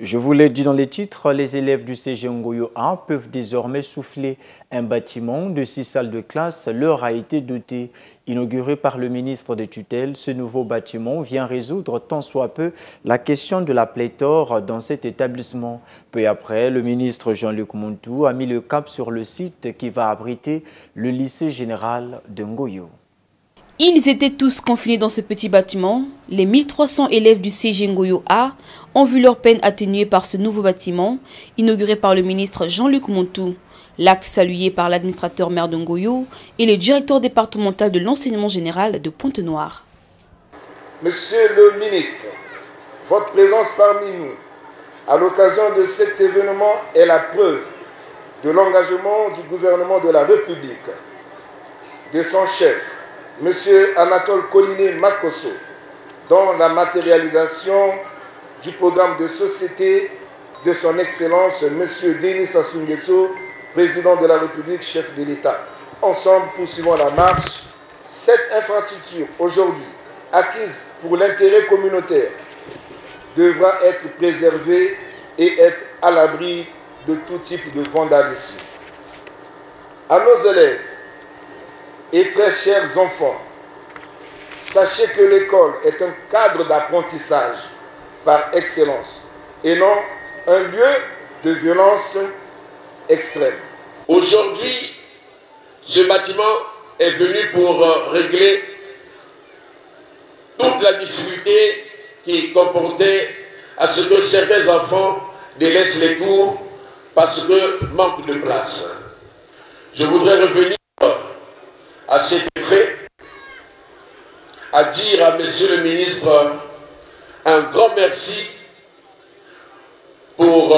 Je vous l'ai dit dans les titres, les élèves du CG Ngoyo A peuvent désormais souffler un bâtiment de 6 salles de classe. Leur a été doté. Inauguré par le ministre des tutelles, ce nouveau bâtiment vient résoudre tant soit peu la question de la pléthore dans cet établissement. Peu après, le ministre Jean-Luc Montou a mis le cap sur le site qui va abriter le lycée général de Ngoyo. Ils étaient tous confinés dans ce petit bâtiment. Les 1300 élèves du CG Ngoyo A ont vu leur peine atténuée par ce nouveau bâtiment, inauguré par le ministre Jean-Luc Montou. L'acte salué par l'administrateur maire de Ngoyo et le directeur départemental de l'enseignement général de Pointe-Noire. Monsieur le ministre, votre présence parmi nous à l'occasion de cet événement est la preuve de l'engagement du gouvernement de la République, de son chef, M. Anatole Coliné Makosso, dans la matérialisation du programme de société de son Excellence M. Denis Sassou Nguesso, président de la République, chef de l'État. Ensemble, poursuivons la marche. Cette infrastructure, aujourd'hui acquise pour l'intérêt communautaire, devra être préservée et être à l'abri de tout type de vandalisme. À nos élèves et très chers enfants, sachez que l'école est un cadre d'apprentissage par excellence et non un lieu de violence extrême. Aujourd'hui, ce bâtiment est venu pour régler toute la difficulté qui comportait à ce que certains enfants délaissent les cours parce que manque de place. Je voudrais revenir à cet effet, à dire à Monsieur le ministre un grand merci pour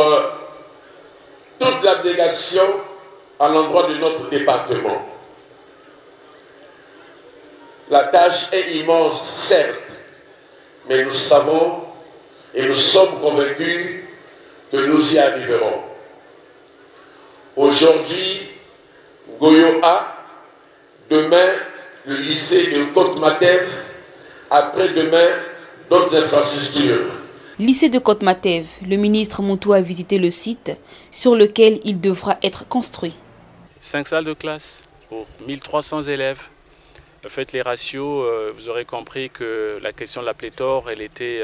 toute l'abnégation à l'endroit de notre département. La tâche est immense, certes, mais nous savons et nous sommes convaincus que nous y arriverons. Aujourd'hui, Ngoyo A, demain, le lycée de Côte-Matev, après-demain, d'autres infrastructures. Lycée de Côte-Matev, le ministre Montou a visité le site sur lequel il devra être construit. 5 salles de classe pour 1300 élèves. En fait, les ratios, vous aurez compris que la question de la pléthore, elle était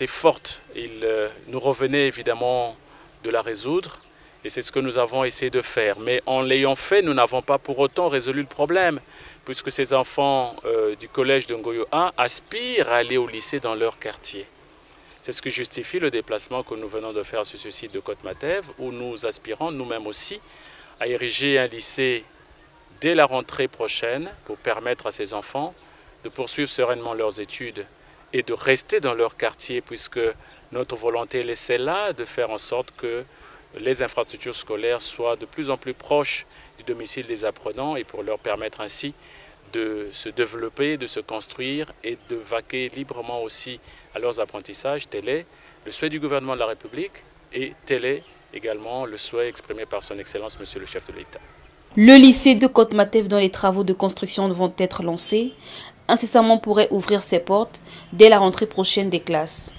forte. Il nous revenait évidemment de la résoudre et c'est ce que nous avons essayé de faire. Mais en l'ayant fait, nous n'avons pas pour autant résolu le problème puisque ces enfants du collège de Ngoyo A aspirent à aller au lycée dans leur quartier. C'est ce qui justifie le déplacement que nous venons de faire sur ce site de Côte-Matev où nous aspirons nous-mêmes aussi à ériger un lycée dès la rentrée prochaine pour permettre à ces enfants de poursuivre sereinement leurs études et de rester dans leur quartier puisque notre volonté est celle-là de faire en sorte que les infrastructures scolaires soient de plus en plus proches du domicile des apprenants et pour leur permettre ainsi de se développer, de se construire et de vaquer librement aussi à leurs apprentissages. Tel est le souhait du gouvernement de la République et tel est également le souhait exprimé par son Excellence, Monsieur le chef de l'État. Le lycée de Côte-Matev, dont les travaux de construction vont être lancés, incessamment pourrait ouvrir ses portes dès la rentrée prochaine des classes.